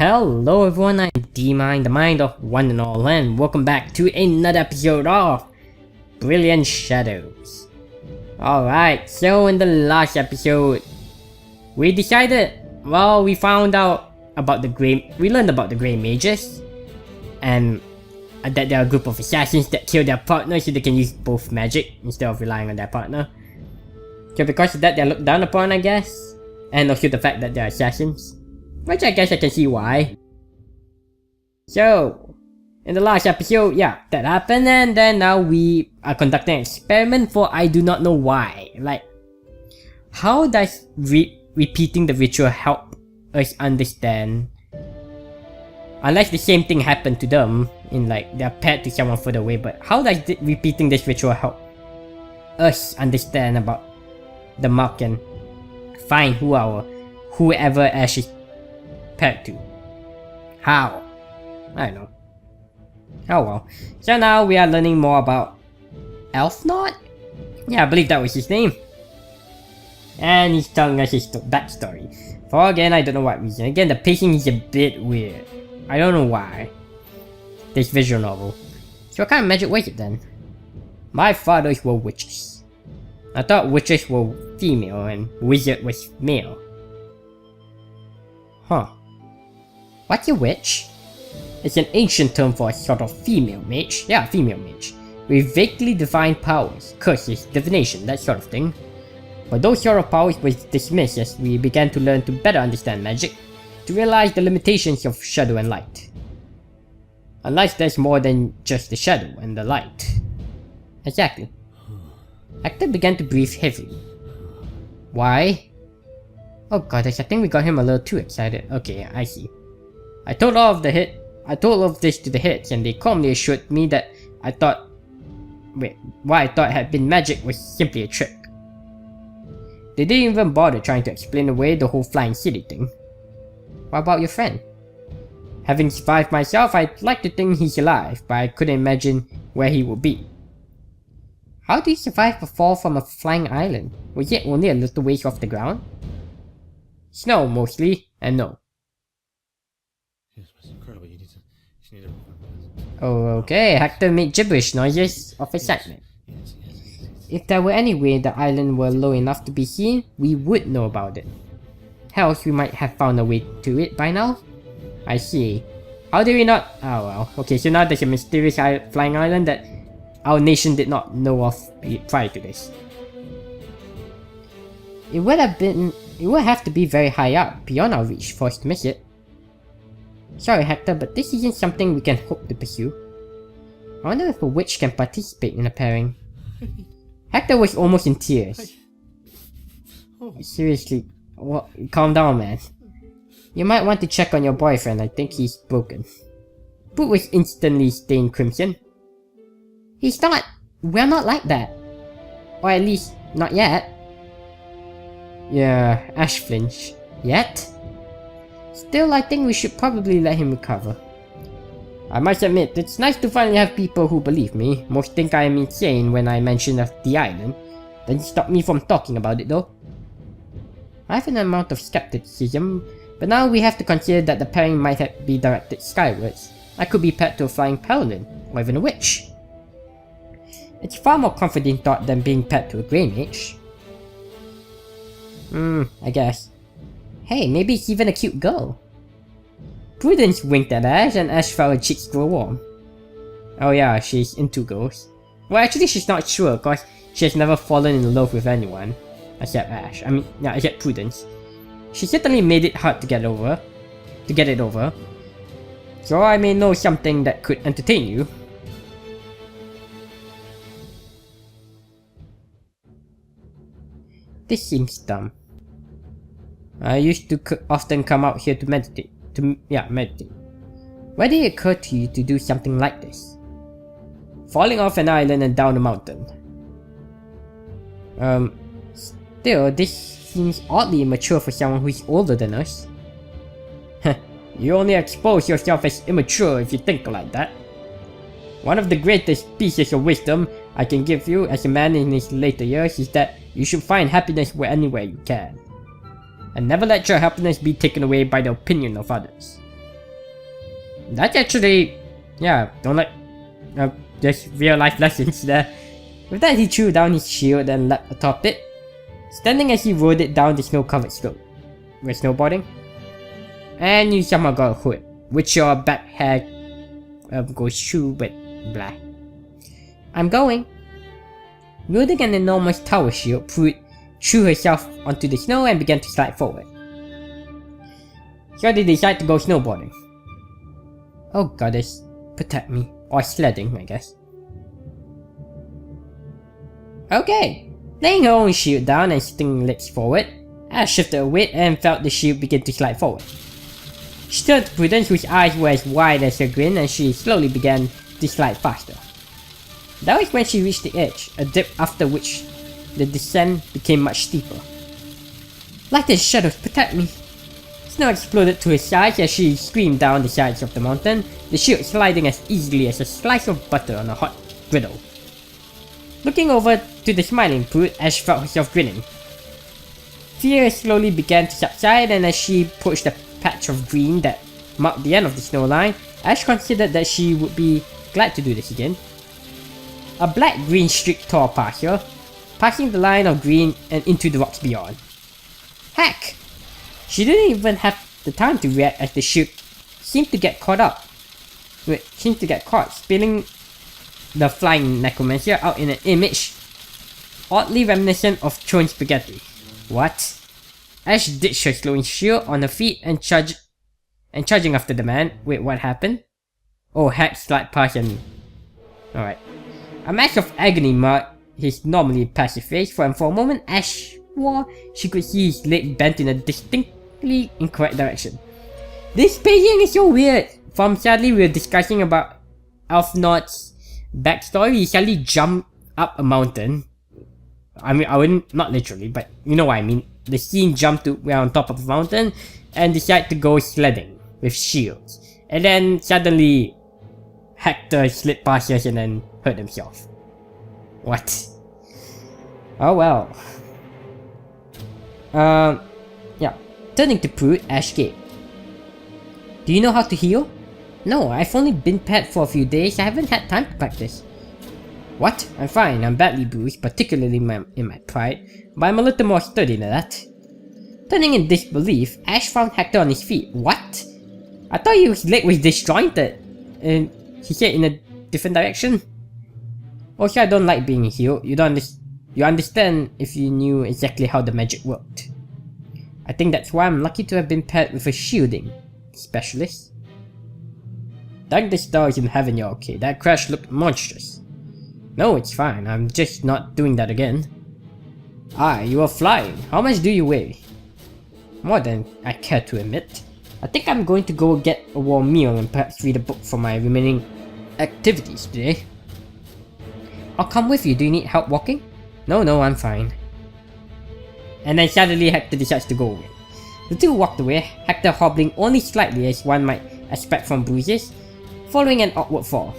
Hello everyone, I'm D-Mind, the mind of one and all, and welcome back to another episode of Brilliant Shadows. Alright, so in the last episode, we found out about we learned about the Grey Mages, and that there are a group of assassins that kill their partner so they can use both magic instead of relying on their partner. So because of that, they're looked down upon, I guess, and also the fact that they're assassins. Which I guess I can see why. So, in the last episode, yeah, that happened, and then now we are conducting an experiment for I do not know why. Like, how does repeating the ritual help us understand? Unless the same thing happened to them, in like, they're paired to someone further away, but how does repeating this ritual help us understand about the mark and find whoever Ash is paired to? How? I don't know. Oh well. So now we are learning more about Elfnot? Yeah, I believe that was his name. And he's telling us his backstory. For again, I don't know what reason. Again, the pacing is a bit weird. I don't know why. This visual novel. So what kind of magic was it then? My fathers were witches. I thought witches were female and wizard was male. Huh. What's a witch? It's an ancient term for a sort of female mage. Yeah, female mage. With vaguely defined powers, curses, divination, that sort of thing. But those sort of powers were dismissed as we began to learn to better understand magic, to realize the limitations of shadow and light. Unless there's more than just the shadow and the light. Exactly. Hector began to breathe heavily. Why? Oh god, I think we got him a little too excited. Okay, I see. I told all of this to the hits, and they calmly assured me that what I thought had been magic was simply a trick. They didn't even bother trying to explain away the whole flying city thing. What about your friend? Having survived myself, I'd like to think he's alive, but I couldn't imagine where he would be. How did he survive a fall from a flying island? Was it only a little ways off the ground? Snow, mostly, and no. Oh, okay, Hector made gibberish noises of excitement. If there were any way the island were low enough to be seen, we would know about it. Hell, we might have found a way to it by now. I see. How did we not? Oh well, okay, so now there's a mysterious flying island that our nation did not know of prior to this. It would have to be very high up, beyond our reach, for us to miss it. Sorry Hector, but this isn't something we can hope to pursue. I wonder if a witch can participate in a pairing. Hector was almost in tears. Seriously, calm down, man. You might want to check on your boyfriend, I think he's broken. Boot was instantly stained crimson. We're not like that. Or at least, not yet. Yeah, Ash flinched. Yet? Still, I think we should probably let him recover. I must admit, it's nice to finally have people who believe me. Most think I am insane when I mention the island. Doesn't stop me from talking about it though. I have an amount of skepticism, but now we have to consider that the pairing might be directed skywards. I could be paired to a flying paladin, or even a witch. It's far more comforting thought than being paired to a grey mage. I guess. Hey, maybe it's even a cute girl. Prudence winked at Ash, and Ash felt her cheeks grow warm. Oh yeah, she's into girls. Well, actually she's not sure, cause she has never fallen in love with anyone. Except Ash. Except Prudence. She certainly made it hard to get it over. So I may know something that could entertain you. This seems dumb. I used to often come out here to meditate. Meditate. Why did it occur to you to do something like this? Falling off an island and down a mountain. Still, this seems oddly immature for someone who's older than us. You only expose yourself as immature if you think like that. One of the greatest pieces of wisdom I can give you as a man in his later years is that you should find happiness anywhere you can. And never let your happiness be taken away by the opinion of others. That's actually, yeah, don't like, just real life lessons there. With that, he threw down his shield and leapt atop it, standing as he rode it down the snow-covered slope. We're snowboarding. And you somehow got a hood, which your back hair goes through, but blah. I'm going. Wielding an enormous tower shield, Pruitt threw herself onto the snow and began to slide forward. So they decide to go snowboarding. Oh goddess, protect me. Or sledding, I guess. Okay. Laying her own shield down and sitting legs forward, Ash shifted her weight and felt the shield begin to slide forward. She turned to Prudence, whose eyes were as wide as her grin, and she slowly began to slide faster. That was when she reached the edge, a dip after which the descent became much steeper. Light and shadows, protect me! Snow exploded to her sides as she screamed down the sides of the mountain, the shield sliding as easily as a slice of butter on a hot griddle. Looking over to the smiling Pruitt, Ash felt herself grinning. Fear slowly began to subside, and as she approached the patch of green that marked the end of the snow line, Ash considered that she would be glad to do this again. A black-green streak tore past her, passing the line of green and into the rocks beyond. Heck! She didn't even have the time to react as the shield seemed to get caught, spilling the flying necromancer out in an image oddly reminiscent of thrown spaghetti. What? Ash ditched her slowing shield on her feet and charging after the man. Wait, what happened? Oh, heck, slide past and... Alright. A mask of agony marked his normally passive face, and for a moment Ash swore she could see his leg bent in a distinctly incorrect direction. This paging is so weird! From sadly we were discussing about Alfnord's backstory, he suddenly jumped up a mountain. I mean, I wouldn't, not literally, but you know what I mean. The scene jumped to we're on top of a mountain and decided to go sledding with shields. And then suddenly Hector slid past us and then hurt himself. What? Oh well. Yeah. Turning to Pruitt, Ash gaped. Do you know how to heal? No, I've only been pet for a few days. I haven't had time to practice. What? I'm fine. I'm badly bruised, particularly in my pride, but I'm a little more sturdy than that. Turning in disbelief, Ash found Hector on his feet. What? I thought his leg was disjointed. And he said in a different direction. Also, I don't like being healed. You understand if you knew exactly how the magic worked. I think that's why I'm lucky to have been paired with a shielding specialist. Thank the stars in heaven you're okay. That crash looked monstrous. No, it's fine. I'm just not doing that again. Ah, you are flying. How much do you weigh? More than I care to admit. I think I'm going to go get a warm meal and perhaps read a book for my remaining activities today. I'll come with you. Do you need help walking? No, I'm fine. And then suddenly Hector decides to go away. The two walked away, Hector hobbling only slightly as one might expect from bruises, following an awkward fall.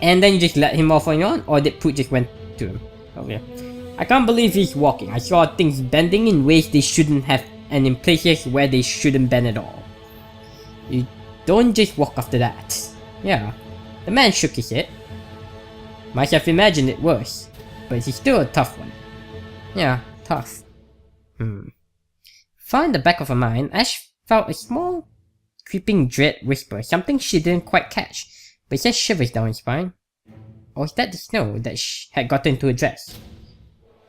And then you just let him off on your own, or did Pruitt just went to him? Okay. I can't believe he's walking. I saw things bending in ways they shouldn't have, and in places where they shouldn't bend at all. You don't just walk after that. Yeah. The man shook his head. Might have imagined it worse, but he's still a tough one. Yeah, tough. Far in the back of her mind, Ash felt a small, creeping dread whisper, something she didn't quite catch, but it sent shivers down her spine. Or was that the snow that had gotten into her dress?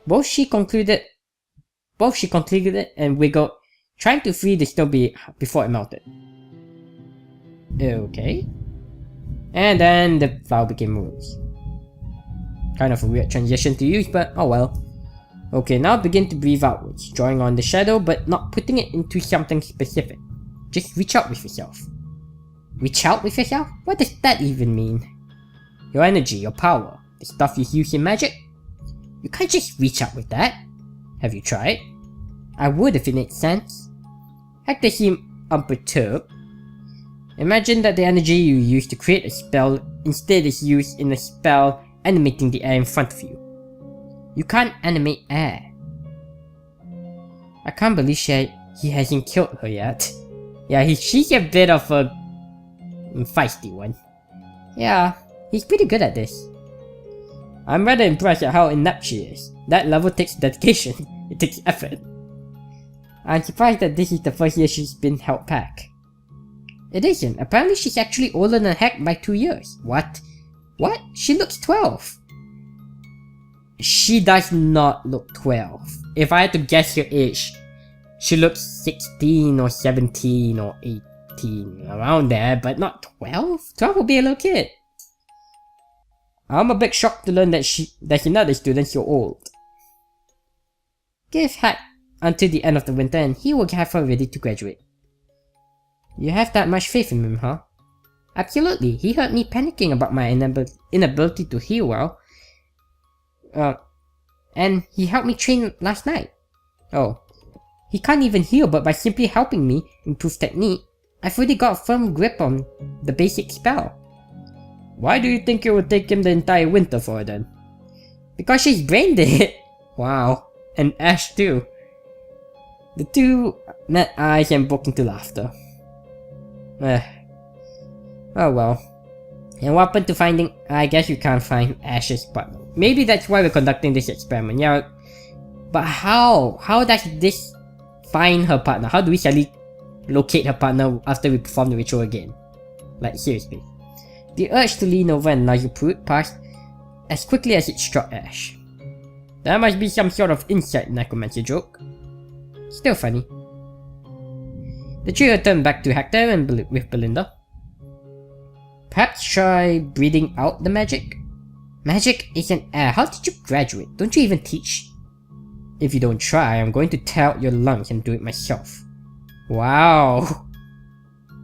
Both she concluded and wiggled, trying to free the snow before it melted. Okay. And then the flower became a rose. Kind of a weird transition to use, but oh well. Okay, now begin to breathe outwards, drawing on the shadow but not putting it into something specific. Just reach out with yourself. Reach out with yourself? What does that even mean? Your energy, your power, the stuff you use in magic? You can't just reach out with that. Have you tried? I would if it made sense. Hector seemed unperturbed. Imagine that the energy you use to create a spell instead is used in a spell animating the air in front of you. You can't animate air. I can't believe he hasn't killed her yet. Yeah, she's a bit of a feisty one. Yeah, he's pretty good at this. I'm rather impressed at how inept she is. That level takes dedication. It takes effort. I'm surprised that this is the first year she's been held back. It isn't. Apparently she's actually older than Heck by 2 years. What? What? She looks 12. She does not look 12. If I had to guess her age, she looks 16 or 17 or 18. Around there, but not 12? 12 would be a little kid. I'm a bit shocked to learn that there's another student so old. Give Heck until the end of the winter and he will have her ready to graduate. You have that much faith in him, huh? Absolutely, he heard me panicking about my inability to heal well. And he helped me train last night. Oh, he can't even heal, but by simply helping me improve technique, I've already got a firm grip on the basic spell. Why do you think it would take him the entire winter for then? Because she's brain dead. Wow, and Ash too. The two met eyes and broke into laughter. Oh well. And what happened to finding... I guess you can't find Ash's partner. Maybe that's why we're conducting this experiment, yeah. But how? How does this find her partner? How do we suddenly locate her partner after we perform the ritual again? Like, seriously. The urge to lean over and nudge Pruitt passed as quickly as it struck Ash. That must be some sort of inside necromancy joke. Still funny. The trio turned back to Hector and with Belinda. Perhaps try breathing out the magic? Magic isn't air. How did you graduate? Don't you even teach? If you don't try, I'm going to tear out your lungs and do it myself. Wow.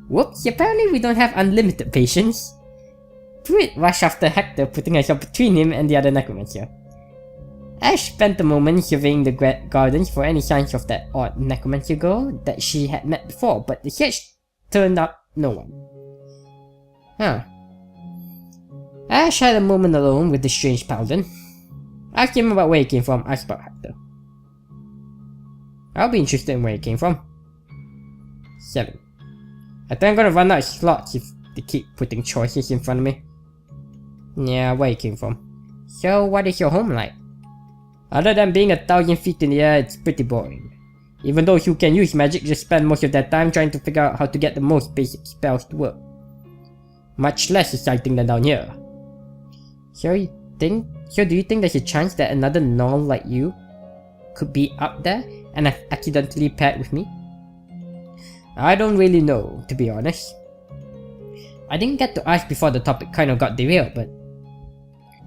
Whoops, apparently we don't have unlimited patience. Pruitt rushed after Hector, putting herself between him and the other necromancer. Ash spent a moment surveying the gardens for any signs of that odd necromancer girl that she had met before, but the search turned up no one. Huh. Ash had a moment alone with the strange paladin. Asked him about where he came from, asked about Hector. I'll be interested in where he came from. 7. I think I'm gonna run out of slots if they keep putting choices in front of me. Yeah, where he came from. So, what is your home like? Other than being 1,000 feet in the air, it's pretty boring. Even those who can use magic just spend most of their time trying to figure out how to get the most basic spells to work. Much less exciting than down here. So do you think there's a chance that another null like you could be up there and have accidentally paired with me? I don't really know, to be honest. I didn't get to ask before the topic kind of got derailed, but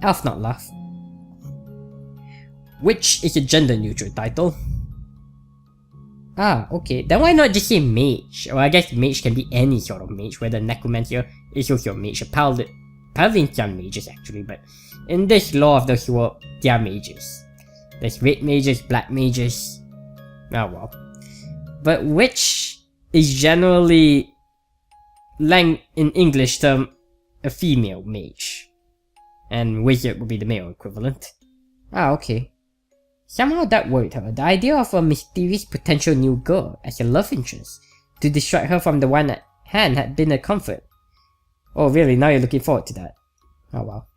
Elfnot laughed. Which is a gender-neutral title. Ah, okay. Then why not just say mage? Or I guess mage can be any sort of mage, whether necromancer is also a mage, a paladin. Paladins are mages actually, but in this lore of the world, they are mages. There's red mages, black mages. Oh well. But witch is generally, in English term, a female mage. And wizard would be the male equivalent. Ah, okay. Somehow that worried her, the idea of a mysterious potential new girl as a love interest to distract her from the one at hand had been a comfort. Oh really, now you're looking forward to that? Oh well.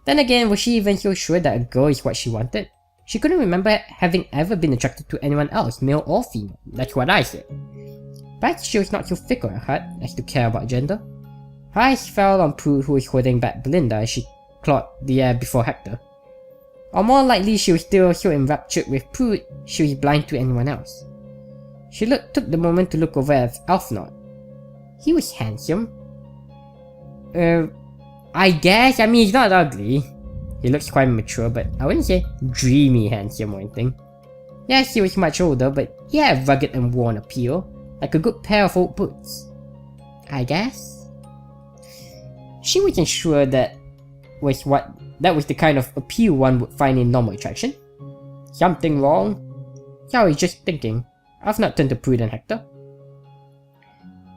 Then again, was she even so sure that a girl is what she wanted? She couldn't remember having ever been attracted to anyone else, male or female. That's what I said. Perhaps she was not so fickle at heart as to care about gender. Her eyes fell on Pruitt, who was holding back Belinda as she clawed the air before Hector. Or more likely, she was still so enraptured with Pruitt, she was blind to anyone else. She took the moment to look over at Elfnot. He was handsome. I guess. I mean, he's not ugly. He looks quite mature, but I wouldn't say dreamy handsome or anything. Yes, he was much older, but he had a rugged and worn appeal, like a good pair of old boots. I guess? She wasn't sure that was the kind of appeal one would find in normal attraction. Something wrong? So I was just thinking. I've not turned to Pruitt and Hector.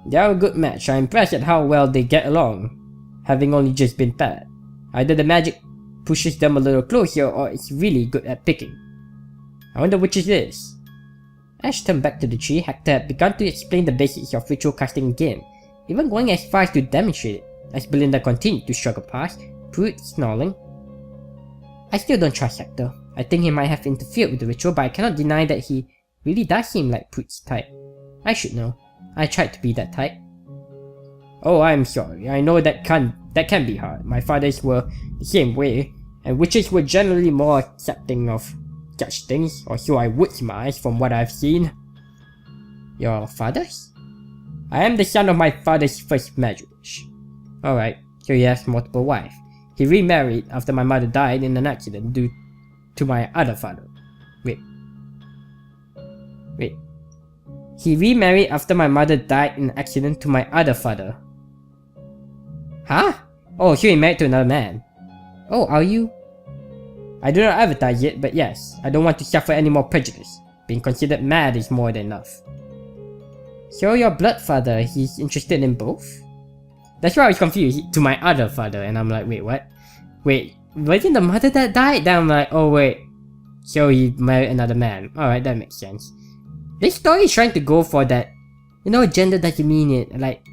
They are a good match. I'm impressed at how well they get along, having only just been paired. Either the magic pushes them a little closer, or it's really good at picking. I wonder which is this. Ash turned back to the tree. Hector had begun to explain the basics of ritual casting again, even going as far as to demonstrate it. As Belinda continued to struggle past, Pruitt snarling. I still don't trust Hector. I think he might have interfered with the ritual, but I cannot deny that he really does seem like Pruitt's type. I should know. I tried to be that type. Oh, I'm sorry. I know that can be hard. My fathers were the same way, and witches were generally more accepting of such things, or so I would surmise from what I've seen. Your fathers? I am the son of my father's first marriage. Alright, so he has multiple wives. He remarried after my mother died in an accident due to my other father. Wait. He remarried after my mother died in an accident to my other father. Huh? Oh, so he married to another man. Oh, are you? I do not advertise it, but yes, I don't want to suffer any more prejudice. Being considered mad is more than enough. So your blood father, he's interested in both? That's why I was confused, to my other father, and I'm like, wait, what? Wait, wasn't the mother that died? Then I'm like, oh wait, so he married another man. Alright, that makes sense. This story is trying to go for that, you know, gender doesn't mean it, like,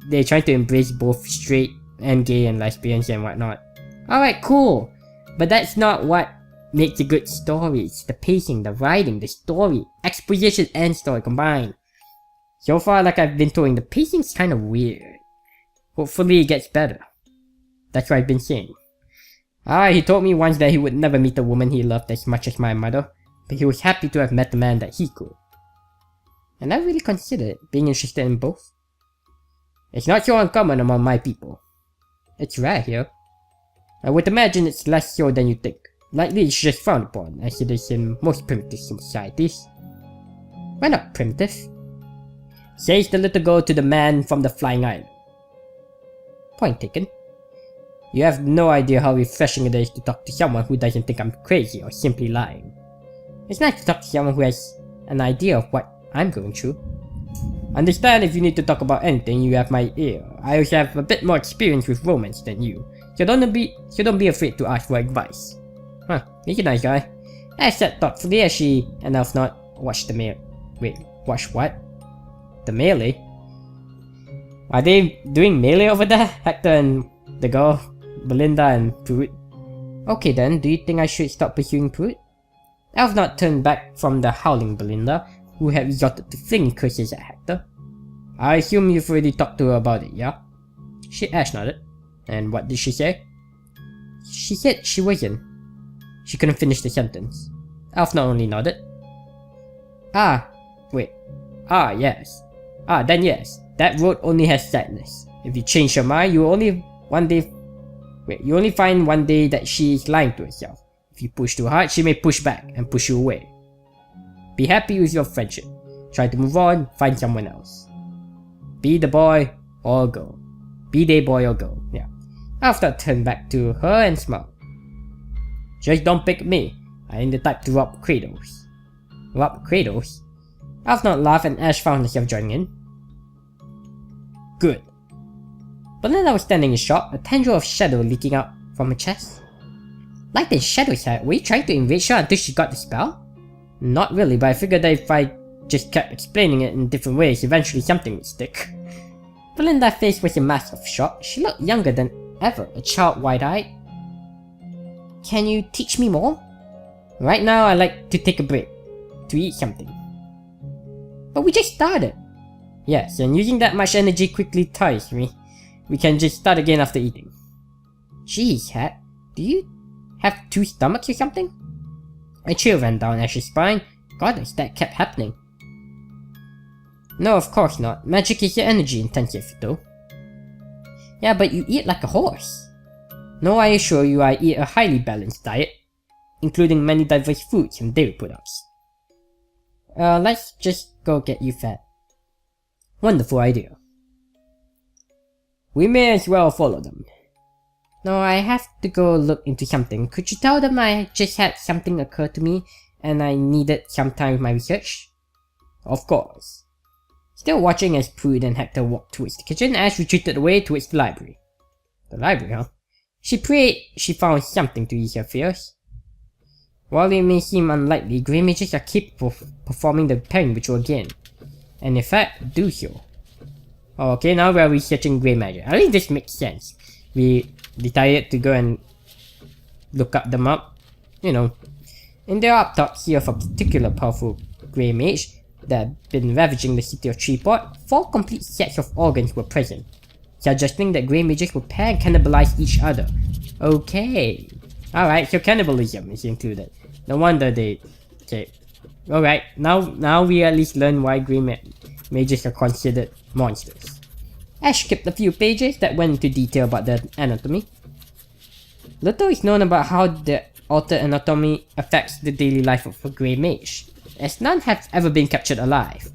they're trying to embrace both straight and gay and lesbians and whatnot. Alright, cool. But that's not what makes a good story. It's the pacing, the writing, the story, exposition and story combined. So far, like I've been told, the pacing's kind of weird. Hopefully it gets better. That's what I've been saying. He told me once that he would never meet a woman he loved as much as my mother, but he was happy to have met the man that he could. And I really considered being interested in both. It's not so uncommon among my people. It's rare here. I would imagine it's less so than you think. Likely it's just frowned upon, as it is in most primitive societies. Why not primitive? Says the little girl to the man from the flying island. Point taken. You have no idea how refreshing it is to talk to someone who doesn't think I'm crazy or simply lying. It's nice to talk to someone who has an idea of what I'm going through. Understand if you need to talk about anything, you have my ear. I also have a bit more experience with romance than you, so don't be afraid to ask for advice. Huh, he's a nice guy. I said thoughtfully as she and Elfnot watched the mail. Wait, watch what? The melee? Are they doing melee over there? Hector and the girl, Belinda and Pruitt? Okay then, do you think I should stop pursuing Pruitt? Elfnot turned back from the howling Belinda, who had resorted to flinging curses at Hector. I assume you've already talked to her about it, yeah? Ash nodded. And what did she say? She said she wasn't. She couldn't finish the sentence. Elfnot only nodded. Yes. Then yes. That road only has sadness. If you change your mind, you only find one day that she is lying to herself. If you push too hard, she may push back and push you away. Be happy with your friendship. Try to move on, find someone else. Be the boy or girl. Be the boy or girl, yeah. Elfnot turned back to her and smiled. Just don't pick me. I ain't the type to rob cradles. Rob cradles? Elfnot laughed and Ash found herself joining in. Good. Belinda was standing in shock, a tendril of shadow leaking out from her chest. Like the shadow side, were you trying to enrage her until she got the spell? Not really, but I figured that if I just kept explaining it in different ways, eventually something would stick. Belinda's face was a mask of shock. She looked younger than ever, a child wide-eyed. Can you teach me more? Right now, I like to take a break. To eat something. But we just started. Yes, and using that much energy quickly tires me. We can just start again after eating. Jeez, Hat. Do you have two stomachs or something? A chill ran down Ash's spine. Goddess, that kept happening. No, of course not. Magic is energy intensive, though. Yeah, but you eat like a horse. No, I assure you I eat a highly balanced diet, including many diverse foods and dairy products. Let's just go get you fed. Wonderful idea. We may as well follow them. No, I have to go look into something. Could you tell them I just had something occur to me and I needed some time with my research? Of course. Still watching as Pruitt and Hector walked towards the kitchen, Ash retreated away towards the library. The library, huh? She prayed she found something to ease her fears. While it may seem unlikely, grey mages are capable of performing the pairing ritual again, and in fact, do so. Okay, now we are researching grey magic. I think this makes sense. We decided to go and look up them up. You know, in their autopsy of a particular powerful grey mage that had been ravaging the city of Treeport, 4 complete sets of organs were present, suggesting that grey mages would pair and cannibalize each other. Okay. Alright, so cannibalism is included. No wonder they... Okay. Alright, now we at least learn why grey mages are considered monsters. Ash skipped a few pages that went into detail about their anatomy. Little is known about how the altered anatomy affects the daily life of a grey mage, as none have ever been captured alive.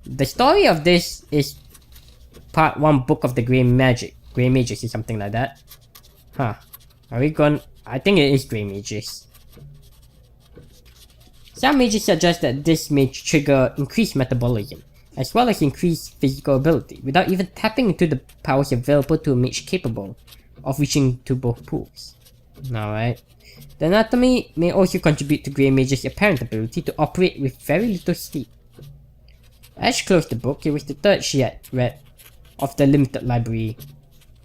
The story of this is part 1 book of the Grey Mages or something like that. Huh. Are we gone? I think it is Grey Mages. Some mages suggest that this may trigger increased metabolism, as well as increased physical ability, without even tapping into the powers available to a mage capable of reaching to both pools. Alright. The anatomy may also contribute to Grey Mage's apparent ability to operate with very little sleep. Ash closed the book. It was the 3rd she had read of the limited library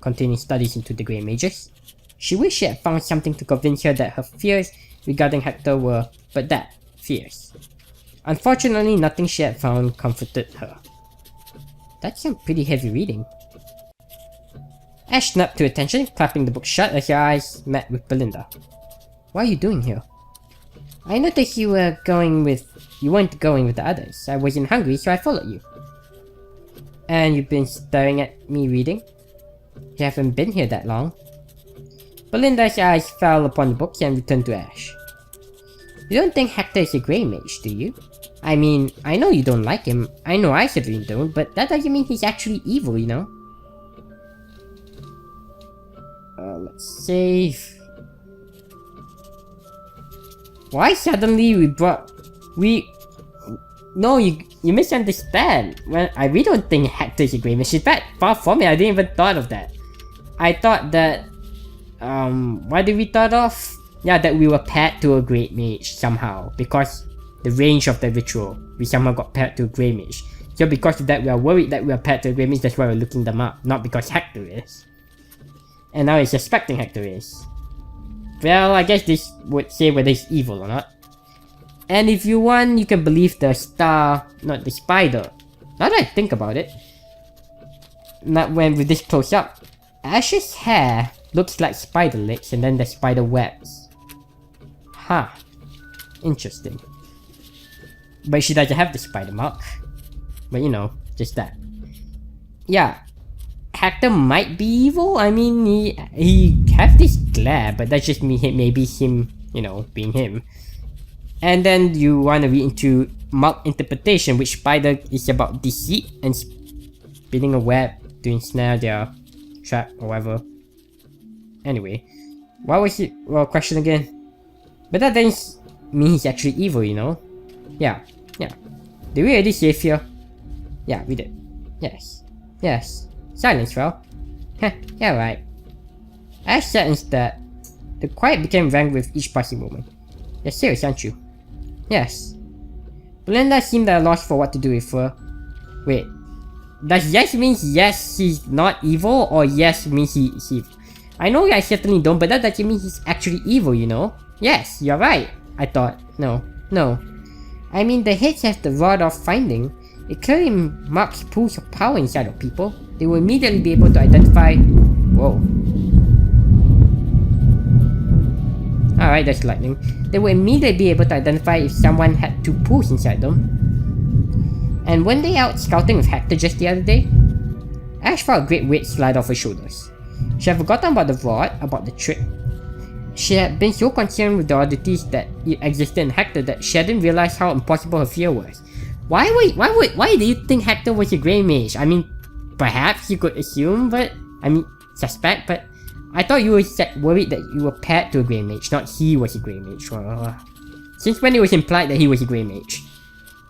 containing studies into the Grey Mages. She wished she had found something to convince her that her fears regarding Hector were but that, fears. Unfortunately, nothing she had found comforted her. That's some pretty heavy reading. Ash snapped to attention, clapping the book shut as her eyes met with Belinda. What are you doing here? I noticed you weren't going with the others. I wasn't hungry, so I followed you. And you've been staring at me reading? You haven't been here that long. Belinda's eyes fell upon the books and returned to Ash. You don't think Hector is a grey mage, do you? I mean, I know you don't like him. I know I certainly don't, but that doesn't mean he's actually evil, you know? Let's save. Why suddenly No, you misunderstand. Well, we don't think Hector is a grey mage. In fact, far from it, I didn't even thought of that. I thought that, what did we thought of? Yeah, that we were paired to a grey mage somehow, because the range of the ritual, we somehow got paired to a grey mage. So because of that, we are worried that we are paired to a grey mage, that's why we're looking them up, not because Hector is. And now he's suspecting Hector is. Well, I guess this would say whether he's evil or not. And if you want, you can believe the star, not the spider. Now that I think about it, not when with this close up, Ash's hair looks like spider legs and then the spider webs. Huh. Interesting. But she doesn't have the spider mark. But you know, just that. Yeah. Hector might be evil. I mean, he have this glare, but that's just maybe him, you know, being him. And then you want to read into mark interpretation, which spider is about deceit and spinning a web to ensnare their trap or whatever. Anyway, what was it? Well, question again. But that doesn't mean he's actually evil, you know? Yeah. Did we already save here? Yeah, we did. Yes. Silence fell. Heh, yeah, right. Ash sensed that the quiet became rank with each passing moment. You're serious, aren't you? Yes. Belinda seemed at a loss for what to do with her. Wait. Does yes mean yes, he's not evil, or yes means he's evil? I know I certainly don't, but that doesn't mean he's actually evil, you know? Yes, you're right, I thought. No. I mean, the heads have the rod of finding. It clearly marks pools of power inside of people. They will immediately be able to identify... Whoa. Alright, that's lightning. They will immediately be able to identify if someone had 2 pools inside them. And when they out scouting with Hector just the other day, Ash felt a great weight slide off her shoulders. She had forgotten about the rod, about the trick. She had been so concerned with the oddities that existed in Hector that she hadn't realized how impossible her fear was. Why do you think Hector was a grey mage? I mean, perhaps you could assume, suspect, but I thought you were worried that you were paired to a grey mage, not he was a grey mage. Since when it was implied that he was a grey mage?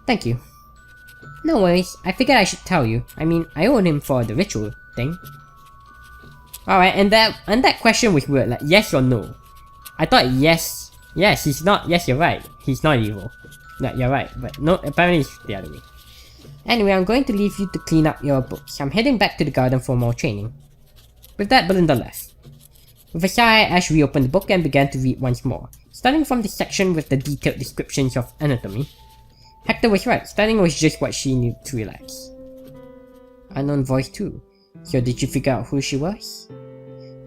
Thank you. No worries, I figured I should tell you. I mean, I owed him for the ritual thing. Alright, and that question was weird, like yes or no. I thought yes, he's not, yes you're right, he's not evil. No, you're right, but no, apparently it's the other way. Anyway, I'm going to leave you to clean up your books. I'm heading back to the garden for more training. With that, Belinda left. With a sigh, Ash reopened the book and began to read once more, starting from the section with the detailed descriptions of anatomy. Hector was right, studying was just what she needed to relax. Unknown voice too. So did you figure out who she was?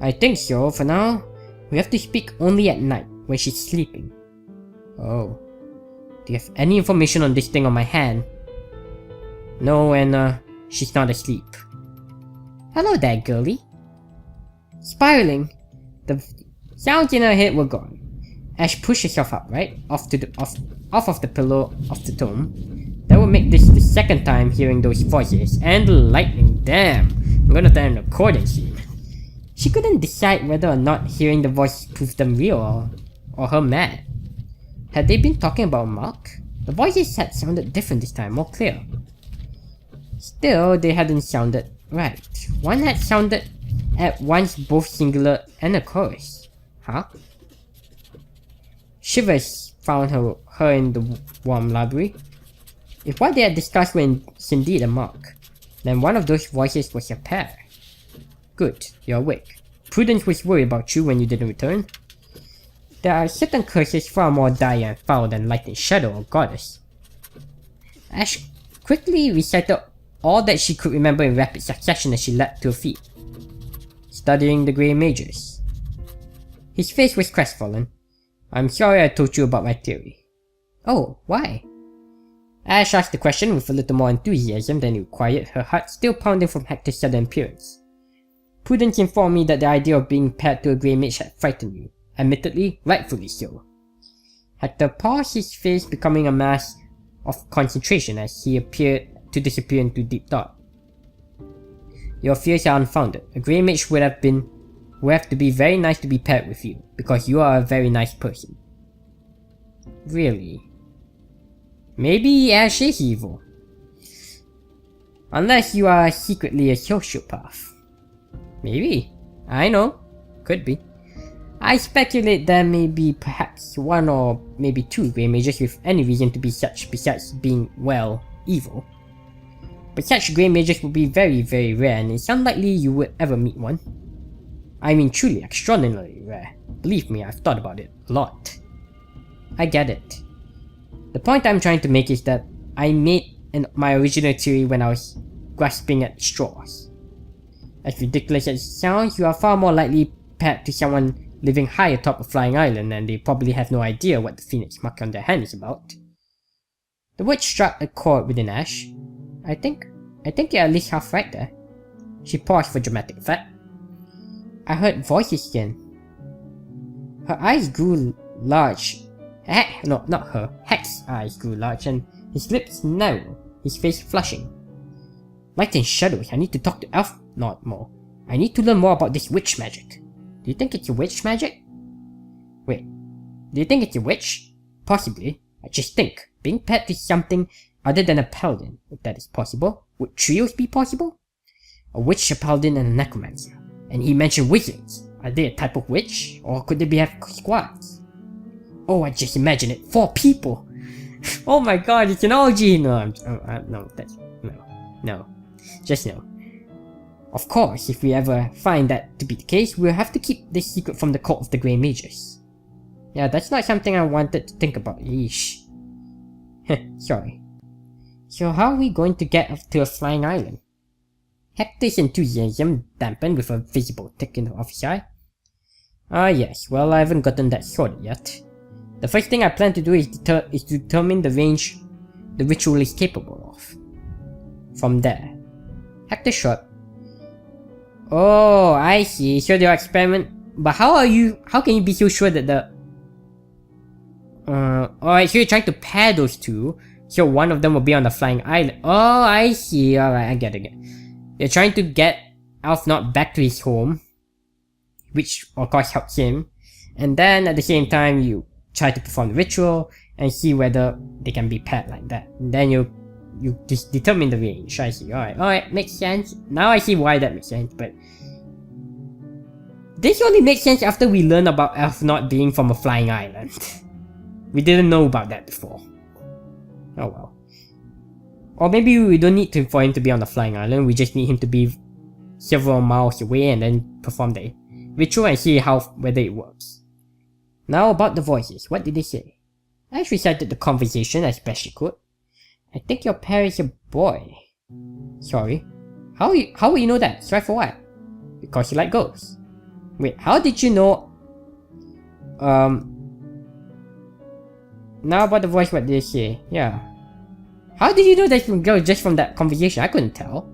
I think so. For now, we have to speak only at night, when she's sleeping. Oh. Do you have any information on this thing on my hand? No, and she's not asleep. Hello there, girlie. Spiraling. The sounds in her head were gone. Ash pushed herself upright, off of the pillow of the tome. That would make this the second time hearing those voices, and the lightning, damn! I'm gonna turn the recording scene. She couldn't decide whether or not hearing the voices proved them real or her mad. Had they been talking about Mark? The voices had sounded different this time, more clear. Still, they hadn't sounded right. One had sounded at once both singular and a chorus. Huh? Shivers found her in the warm library. If what they had discussed was indeed a Mark, then one of those voices was a pair. Good, you're awake. Prudence was worried about you when you didn't return. There are certain curses far more dire and foul than Lightning Shadow or Goddess. Ash quickly recited all that she could remember in rapid succession as she leapt to her feet. Studying the Grey Mages. His face was crestfallen. I'm sorry I told you about my theory. Oh, why? Ash asked the question with a little more enthusiasm than required, her heart still pounding from Hector's sudden appearance. Prudence informed me that the idea of being paired to a Grey Mage had frightened you. Admittedly, rightfully so. Hector paused, his face becoming a mass of concentration as he appeared to disappear into deep thought. Your fears are unfounded. A Grey Mage would have to be very nice to be paired with you, because you are a very nice person. Really? Maybe Ash is evil. Unless you are secretly a sociopath. Maybe. I know. Could be. I speculate there may be perhaps one or maybe two Grey Mages with any reason to be such besides being, well, evil. But such Grey Mages would be very, very rare, and it's unlikely you would ever meet one. I mean truly extraordinarily rare. Believe me, I've thought about it a lot. I get it. The point I'm trying to make is that I made my original theory when I was grasping at straws. As ridiculous as it sounds, you are far more likely paired to someone living high atop a flying island, and they probably have no idea what the phoenix mark on their hand is about. The word struck a chord within Ash. I think you're at least half right there. She paused for dramatic effect. I heard voices again. Her eyes grew large. No, not her. Hec's eyes grew large, and his lips narrowed, his face flushing. Light and shadows, I need to talk to Elf Not more. I need to learn more about this witch magic. Do you think it's a witch magic? Wait, do you think it's a witch? Possibly. I just think, being paired to something other than a paladin, if that is possible. Would trios be possible? A witch, a paladin, and a necromancer. And he mentioned wizards. Are they a type of witch? Or could they have squads? Oh, I just imagine it. 4 people! Oh my god, it's an orgy! No, no. Just no. Of course, if we ever find that to be the case, we'll have to keep this secret from the cult of the Grey Mages. Yeah, that's not something I wanted to think about. Yeesh. Sorry. So how are we going to get to a flying island? Hector's enthusiasm dampened with a visible tick of his eye. Ah yes, well I haven't gotten that sorted yet. The first thing I plan to do is determine the range the ritual is capable of. From there. Hector shrugged. Oh, I see. So they're experiment. But how can you be so sure that the... Alright, so you're trying to pair those two. So one of them will be on the flying island. Oh, I see. Alright, I get it. You're trying to get Alfnot back to his home, which of course helps him. And then at the same time, you try to perform the ritual and see whether they can be paired like that. And then you just determine the range. I see. Alright, makes sense. Now I see why that makes sense, but this only makes sense after we learn about Alfnot being from a flying island. We didn't know about that before. Oh well. Or maybe we don't need for him to be on the flying island, we just need him to be several miles away and then perform the ritual and see whether it works. Now about the voices, what did they say? Ash recited the conversation as best she could. I think your pair is a boy. Sorry. How will you know that? Sorry for what? Because you like ghosts. Wait, how did you know? Now about the voice, what did they say? Yeah. How did you know that from girl just from that conversation? I couldn't tell.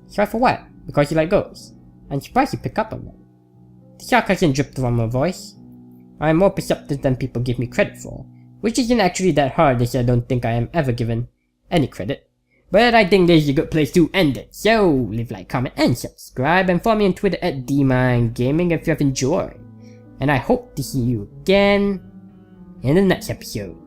Sorry for what? Because you like ghosts. I'm surprised you pick up on that. The sarcasm dripped from her voice. I am more perceptive than people give me credit for, which isn't actually that hard as I don't think I am ever given any credit. But I think this is a good place to end it. So, leave like, comment, and subscribe, and follow me on Twitter at DMindGaming if you have enjoyed. And I hope to see you again in the next episode.